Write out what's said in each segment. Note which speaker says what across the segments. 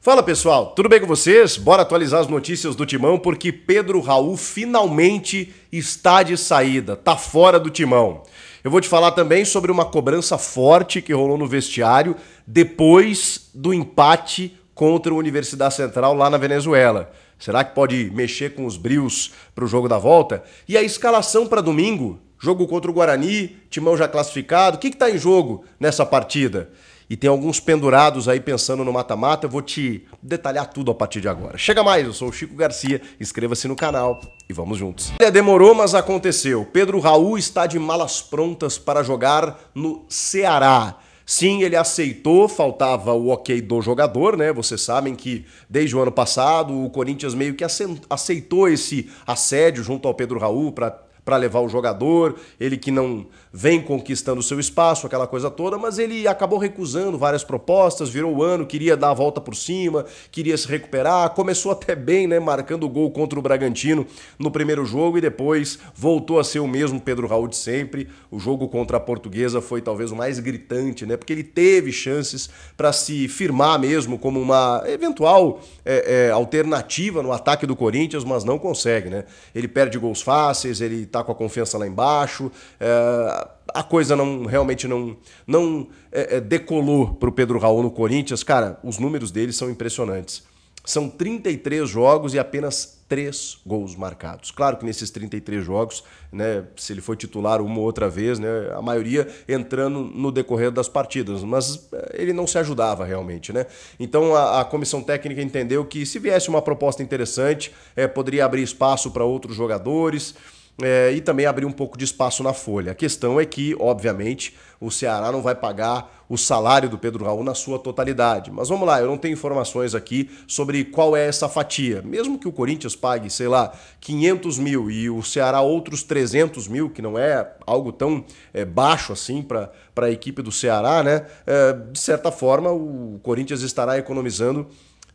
Speaker 1: Fala pessoal, tudo bem com vocês? Bora atualizar as notícias do Timão porque Pedro Raul finalmente está de saída, tá fora do Timão. Eu vou te falar também sobre uma cobrança forte que rolou no vestiário depois do empate contra a Universidade Central lá na Venezuela. Será que pode mexer com os brios para o jogo da volta? E a escalação para domingo? Jogo contra o Guarani, Timão já classificado. O que está em jogo nessa partida? E tem alguns pendurados aí pensando no mata-mata, eu vou te detalhar tudo a partir de agora. Chega mais, eu sou o Chico Garcia, inscreva-se no canal e vamos juntos. Demorou, mas aconteceu. Pedro Raul está de malas prontas para jogar no Ceará. Sim, ele aceitou, faltava o ok do jogador, né? Vocês sabem que desde o ano passado o Corinthians meio que aceitou esse assédio junto ao Pedro Raul para levar o jogador, ele que não vem conquistando o seu espaço, aquela coisa toda, mas ele acabou recusando várias propostas, virou o ano, queria dar a volta por cima, queria se recuperar, começou até bem, né, marcando o gol contra o Bragantino no primeiro jogo e depois voltou a ser o mesmo Pedro Raul de sempre. O jogo contra a Portuguesa foi talvez o mais gritante, né, porque ele teve chances para se firmar mesmo como uma eventual alternativa no ataque do Corinthians, mas não consegue, né? Ele perde gols fáceis, ele tá com a confiança lá embaixo, a coisa realmente não decolou para o Pedro Raul no Corinthians. Cara, os números dele são impressionantes. São 33 jogos e apenas 3 gols marcados. Claro que nesses 33 jogos, né, se ele foi titular uma ou outra vez, né, a maioria entrando no decorrer das partidas, mas ele não se ajudava realmente, né? Então a comissão técnica entendeu que se viesse uma proposta interessante, poderia abrir espaço para outros jogadores, e também abrir um pouco de espaço na folha. A questão é que, obviamente, o Ceará não vai pagar o salário do Pedro Raul na sua totalidade. Mas vamos lá, eu não tenho informações aqui sobre qual é essa fatia. Mesmo que o Corinthians pague, sei lá, 500 mil e o Ceará outros 300 mil, que não é algo tão baixo assim para a equipe do Ceará, né? De certa forma, o Corinthians estará economizando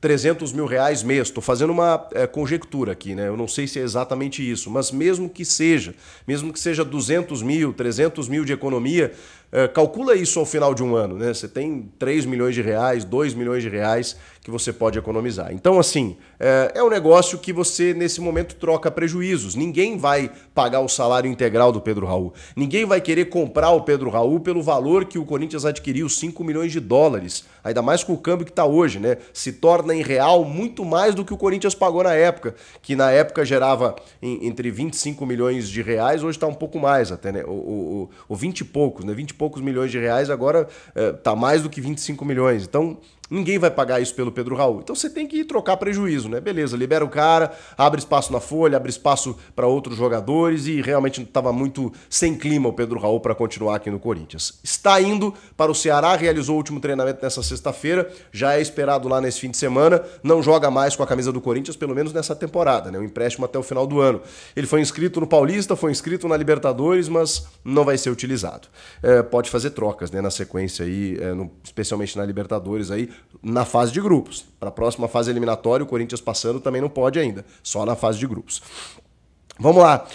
Speaker 1: 300 mil reais mês. Estou fazendo uma conjectura aqui, né? Eu não sei se é exatamente isso, mas mesmo que seja 200 mil, 300 mil de economia, calcula isso ao final de um ano, né? Você tem 3 milhões de reais, 2 milhões de reais que você pode economizar. Então, assim, é um negócio que você, nesse momento, troca prejuízos. Ninguém vai pagar o salário integral do Pedro Raul. Ninguém vai querer comprar o Pedro Raul pelo valor que o Corinthians adquiriu, 5 milhões de dólares. Ainda mais com o câmbio que está hoje, né? Se torna em real muito mais do que o Corinthians pagou na época, que na época gerava entre 25 milhões de reais, hoje está um pouco mais até, né? O 20 e poucos, né? 20 e poucos milhões de reais, agora está mais do que 25 milhões. Então, ninguém vai pagar isso pelo Pedro Raul. Então você tem que trocar prejuízo, né? Beleza, libera o cara, abre espaço na folha, abre espaço para outros jogadores e realmente estava muito sem clima o Pedro Raul para continuar aqui no Corinthians. Está indo para o Ceará, realizou o último treinamento nessa sexta-feira, já é esperado lá nesse fim de semana, não joga mais com a camisa do Corinthians, pelo menos nessa temporada, né? Um empréstimo até o final do ano. Ele foi inscrito no Paulista, foi inscrito na Libertadores, mas não vai ser utilizado. Pode fazer trocas, né, na sequência aí, especialmente na Libertadores aí, na fase de grupos. Para a próxima fase eliminatória, o Corinthians passando também não pode ainda, só na fase de grupos. Vamos lá,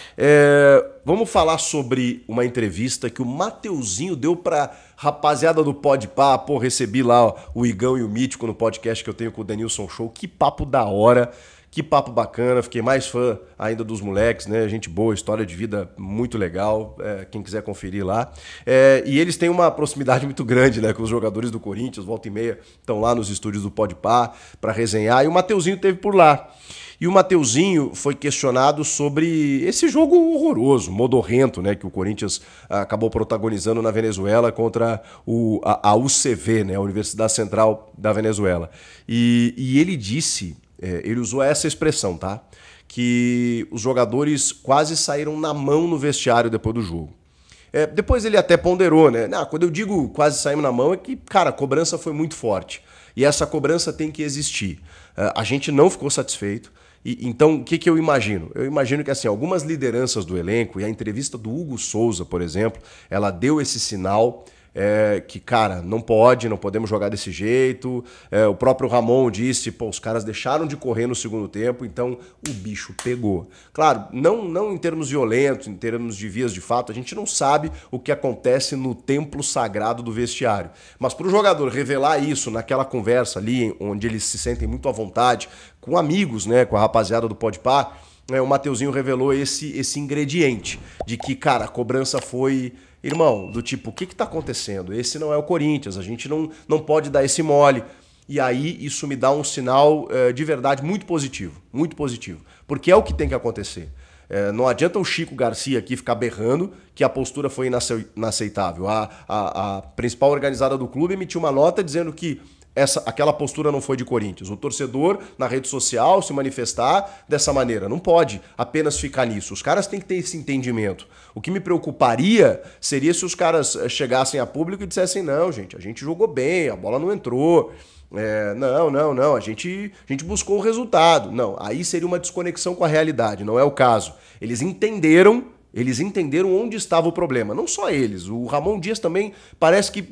Speaker 1: vamos falar sobre uma entrevista que o Mateuzinho deu para rapaziada do Podpah. Pô, recebi lá o Igão e o Mítico no podcast que eu tenho com o Denilson Show, que papo da hora. Que papo bacana, fiquei mais fã ainda dos moleques, né? Gente boa, história de vida muito legal, quem quiser conferir lá. E eles têm uma proximidade muito grande, né, com os jogadores do Corinthians, volta e meia estão lá nos estúdios do Podpah para resenhar, e o Mateuzinho esteve por lá. E o Mateuzinho foi questionado sobre esse jogo horroroso, modorrento, né, que o Corinthians acabou protagonizando na Venezuela contra a UCV, né, a Universidade Central da Venezuela. E ele disse... ele usou essa expressão, tá? Que os jogadores quase saíram na mão no vestiário depois do jogo. Depois ele até ponderou, né? Quando eu digo quase saímos na mão é que, cara, a cobrança foi muito forte. E essa cobrança tem que existir. A gente não ficou satisfeito. Então, o que eu imagino? Eu imagino que assim, algumas lideranças do elenco, e a entrevista do Hugo Souza, por exemplo, ela deu esse sinal que, cara, não podemos jogar desse jeito. O próprio Ramon disse, pô, os caras deixaram de correr no segundo tempo, então o bicho pegou. Claro, não em termos violentos, em termos de vias de fato, a gente não sabe o que acontece no templo sagrado do vestiário. Mas para o jogador revelar isso naquela conversa ali, onde eles se sentem muito à vontade, com amigos, né, com a rapaziada do Podpah, o Mateuzinho revelou esse ingrediente de que, cara, a cobrança foi... Irmão, do tipo, o que tá acontecendo? Esse não é o Corinthians, a gente não pode dar esse mole. E aí isso me dá um sinal de verdade muito positivo, porque é o que tem que acontecer. Não adianta o Chico Garcia aqui ficar berrando que a postura foi inaceitável. A principal organizada do clube emitiu uma nota dizendo que aquela postura não foi de Corinthians. O torcedor na rede social se manifestar dessa maneira. Não pode apenas ficar nisso. Os caras têm que ter esse entendimento. O que me preocuparia seria se os caras chegassem a público e dissessem: não, gente, a gente jogou bem, a bola não entrou. Não, a gente buscou o resultado. Não, aí seria uma desconexão com a realidade, não é o caso. Eles entenderam onde estava o problema. Não só eles, o Ramon Dias também parece que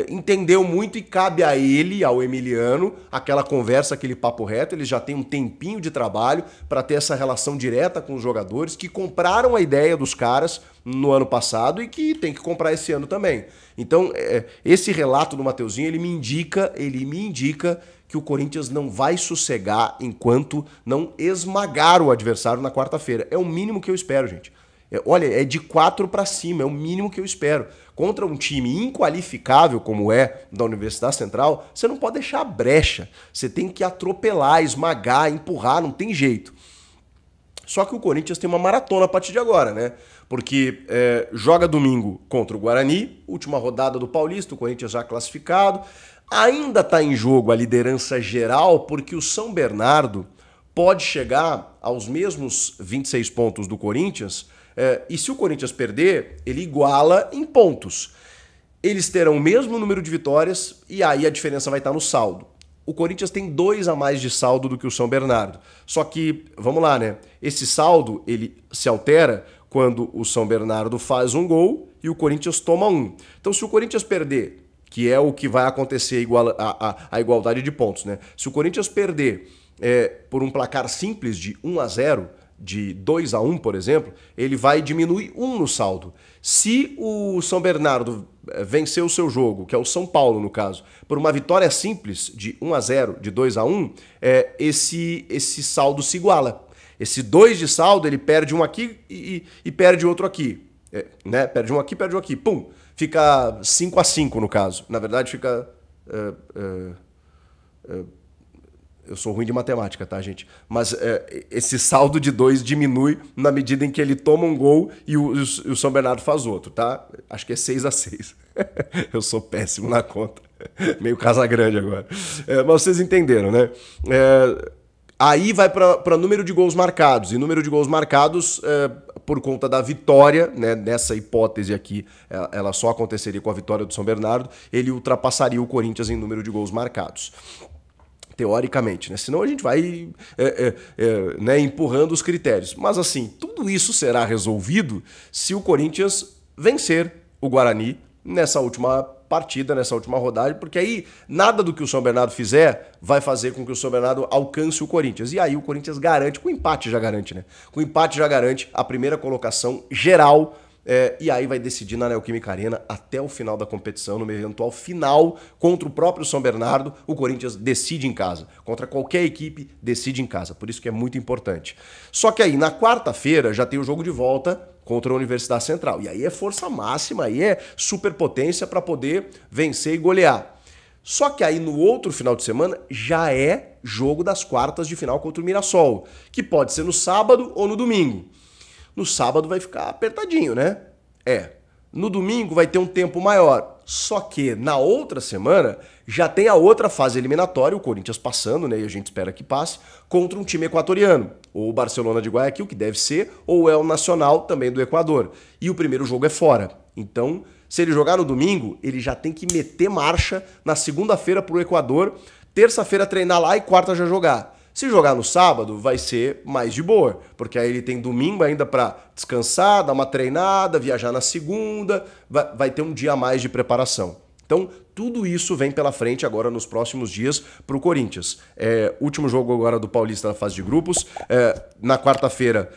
Speaker 1: entendeu muito e cabe a ele, ao Emiliano, aquela conversa, aquele papo reto. Eles já têm um tempinho de trabalho para ter essa relação direta com os jogadores que compraram a ideia dos caras no ano passado e que tem que comprar esse ano também. Então, esse relato do Mateuzinho, ele me indica que o Corinthians não vai sossegar enquanto não esmagar o adversário na quarta-feira. É o mínimo que eu espero, gente. Olha, é de 4 para cima, é o mínimo que eu espero. Contra um time inqualificável como é da Universidade Central, você não pode deixar brecha. Você tem que atropelar, esmagar, empurrar, não tem jeito. Só que o Corinthians tem uma maratona a partir de agora, né? Porque joga domingo contra o Guarani, última rodada do Paulista, o Corinthians já classificado. Ainda está em jogo a liderança geral, porque o São Bernardo pode chegar aos mesmos 26 pontos do Corinthians. E se o Corinthians perder, ele iguala em pontos. Eles terão o mesmo número de vitórias e aí a diferença vai estar no saldo. O Corinthians tem 2 a mais de saldo do que o São Bernardo. Só que, vamos lá, né? Esse saldo, ele se altera quando o São Bernardo faz um gol e o Corinthians toma um. Então, se o Corinthians perder, que é o que vai acontecer a igualdade de pontos, né? Se o Corinthians perder por um placar simples de 1-0, de 2-1, por exemplo, ele vai diminuir 1 no saldo. Se o São Bernardo vencer o seu jogo, que é o São Paulo no caso, por uma vitória simples de 1-0, de 2-1, esse saldo se iguala. Esse 2 de saldo, ele perde um aqui e perde outro aqui. Né? Perde um aqui, pum. Fica 5-5 no caso. Na verdade fica... Eu sou ruim de matemática, tá, gente? Mas esse saldo de 2 diminui na medida em que ele toma um gol e o São Bernardo faz outro, tá? Acho que é 6-6. Eu sou péssimo na conta. Meio Casagrande agora. Mas vocês entenderam, né? Aí vai para número de gols marcados. E número de gols marcados, por conta da vitória, né, nessa hipótese aqui, ela só aconteceria com a vitória do São Bernardo, ele ultrapassaria o Corinthians em número de gols marcados. Teoricamente, né? Senão a gente vai né, empurrando os critérios. Mas assim, tudo isso será resolvido se o Corinthians vencer o Guarani nessa última partida, nessa última rodada, porque aí nada do que o São Bernardo fizer vai fazer com que o São Bernardo alcance o Corinthians. E aí o Corinthians garante, com o empate já garante, né? Com o empate já garante a primeira colocação geral. E aí vai decidir na Neoquímica Arena até o final da competição, no eventual final contra o próprio São Bernardo, o Corinthians decide em casa. Contra qualquer equipe, decide em casa. Por isso que é muito importante. Só que aí, na quarta-feira, já tem o jogo de volta contra a Universidade Central. E aí é força máxima, aí é superpotência para poder vencer e golear. Só que aí no outro final de semana já é jogo das quartas de final contra o Mirassol, que pode ser no sábado ou no domingo. No sábado vai ficar apertadinho, né? No domingo vai ter um tempo maior. Só que na outra semana já tem a outra fase eliminatória, o Corinthians passando, né? E a gente espera que passe, contra um time equatoriano. Ou o Barcelona de Guayaquil, que deve ser, ou é o Nacional também do Equador. E o primeiro jogo é fora. Então, se ele jogar no domingo, ele já tem que meter marcha na segunda-feira pro Equador, terça-feira treinar lá e quarta já jogar. Se jogar no sábado, vai ser mais de boa, porque aí ele tem domingo ainda para descansar, dar uma treinada, viajar na segunda, vai ter um dia a mais de preparação. Então, tudo isso vem pela frente agora nos próximos dias para o Corinthians. Último jogo agora do Paulista na fase de grupos. Na quarta-feira,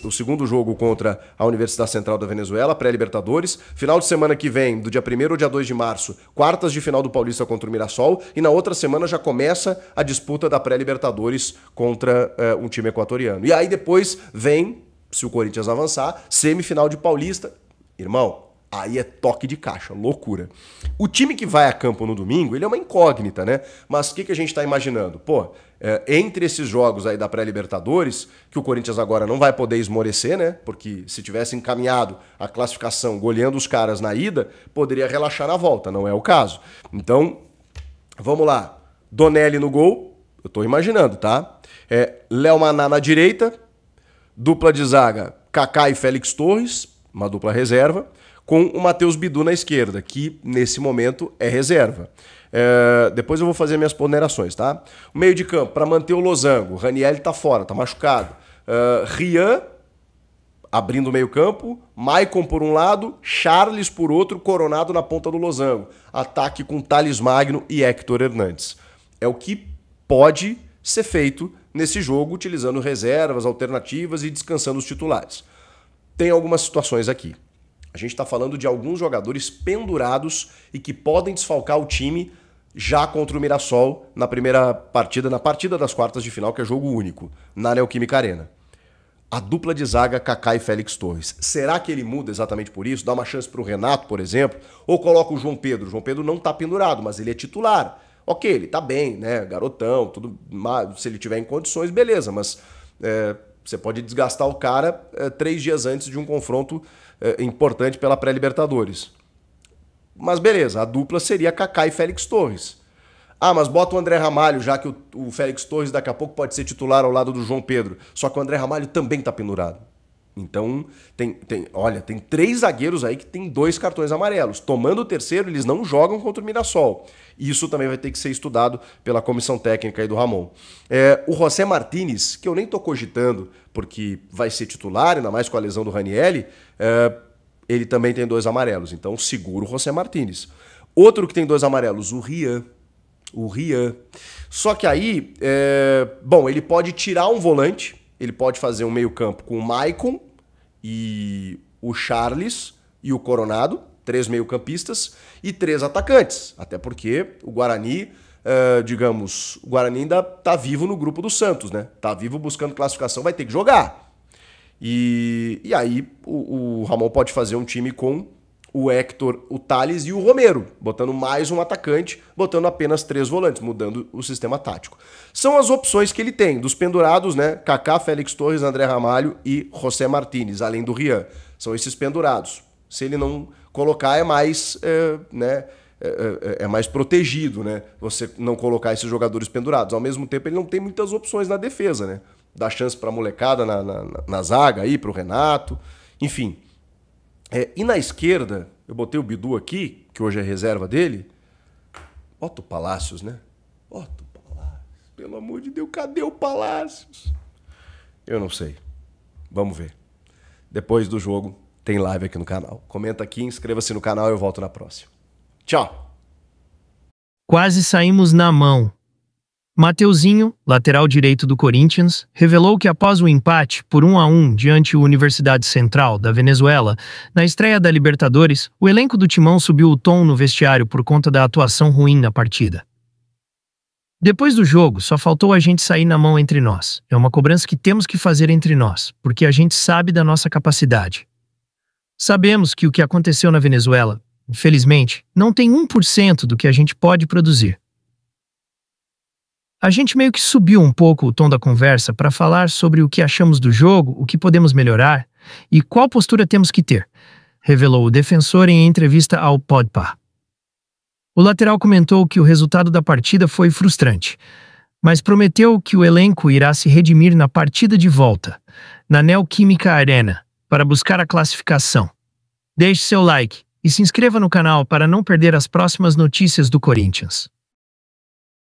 Speaker 1: o segundo jogo contra a Universidade Central da Venezuela, pré-Libertadores. Final de semana que vem, do dia 1º ao dia 2 de março, quartas de final do Paulista contra o Mirassol. E na outra semana já começa a disputa da pré-Libertadores contra um time equatoriano. E aí depois vem, se o Corinthians avançar, semifinal de Paulista. Irmão, aí é toque de caixa, loucura. O time que vai a campo no domingo, ele é uma incógnita, né? Mas o que a gente está imaginando? Entre esses jogos aí da pré-Libertadores, que o Corinthians agora não vai poder esmorecer, né? Porque se tivesse encaminhado a classificação goleando os caras na ida, poderia relaxar na volta, não é o caso. Então, vamos lá. Donelli no gol, eu tô imaginando, tá? Léo Maná na direita, dupla de zaga, Kaká e Félix Torres, uma dupla reserva, com o Matheus Bidu na esquerda, que nesse momento é reserva. Depois eu vou fazer minhas ponderações, tá? O meio de campo, para manter o losango, o Ranieri tá fora, tá machucado. Rian abrindo o meio campo, Maicon por um lado, Charles por outro, Coronado na ponta do losango. Ataque com Thales Magno e Héctor Hernandes. É o que pode ser feito nesse jogo, utilizando reservas, alternativas e descansando os titulares. Tem algumas situações aqui. A gente está falando de alguns jogadores pendurados e que podem desfalcar o time já contra o Mirassol na primeira partida, na partida das quartas de final, que é jogo único, na Neoquímica Arena. A dupla de zaga Kaká e Félix Torres. Será que ele muda exatamente por isso? Dá uma chance para o Renato, por exemplo? Ou coloca o João Pedro? O João Pedro não está pendurado, mas ele é titular. Ok, ele tá bem, né? Garotão, tudo. Se ele tiver em condições, beleza, mas você pode desgastar o cara 3 dias antes de um confronto importante pela pré-Libertadores. Mas beleza, a dupla seria Kaká e Félix Torres. Mas bota o André Ramalho, já que o Félix Torres daqui a pouco pode ser titular ao lado do João Pedro. Só que o André Ramalho também tá pendurado. Então, tem 3 zagueiros aí que tem 2 cartões amarelos. Tomando o terceiro, eles não jogam contra o Mirassol. Isso também vai ter que ser estudado pela comissão técnica aí do Ramon. O José Martínez, que eu nem tô cogitando, porque vai ser titular, ainda mais com a lesão do Ranieri, ele também tem 2 amarelos. Então, segura o José Martínez. Outro que tem 2 amarelos, o Rian. Só que aí, ele pode tirar um volante. Ele pode fazer um meio-campo com o Maicon e o Charles e o Coronado, 3 meio-campistas e 3 atacantes. Até porque o Guarani, o Guarani ainda tá vivo no grupo do Santos, né? Tá vivo buscando classificação, vai ter que jogar. E aí o Ramon pode fazer um time com o Héctor, o Thales e o Romero, botando mais um atacante, botando apenas 3 volantes, mudando o sistema tático. São as opções que ele tem, dos pendurados, né? Kaká, Félix Torres, André Ramalho e José Martínez, além do Rian. São esses pendurados. Se ele não colocar, é mais, é mais protegido, né? Você não colocar esses jogadores pendurados. Ao mesmo tempo, ele não tem muitas opções na defesa, né? Dá chance pra molecada na zaga aí, pro Renato, enfim. E na esquerda, eu botei o Bidu aqui, que hoje é reserva dele. Bota o Palácios, né? Bota o Palácios. Pelo amor de Deus, cadê o Palácios? Eu não sei. Vamos ver. Depois do jogo, tem live aqui no canal. Comenta aqui, inscreva-se no canal e eu volto na próxima. Tchau!
Speaker 2: Quase saímos na mão. Mateuzinho, lateral direito do Corinthians, revelou que após o empate por 1-1 diante da Universidade Central da Venezuela, na estreia da Libertadores, o elenco do Timão subiu o tom no vestiário por conta da atuação ruim na partida. Depois do jogo, só faltou a gente sair na mão entre nós. É uma cobrança que temos que fazer entre nós, porque a gente sabe da nossa capacidade. Sabemos que o que aconteceu na Venezuela, infelizmente, não tem 1% do que a gente pode produzir. A gente meio que subiu um pouco o tom da conversa para falar sobre o que achamos do jogo, o que podemos melhorar e qual postura temos que ter, revelou o defensor em entrevista ao Podpah. O lateral comentou que o resultado da partida foi frustrante, mas prometeu que o elenco irá se redimir na partida de volta, na Neoquímica Arena, para buscar a classificação. Deixe seu like e se inscreva no canal para não perder as próximas notícias do Corinthians.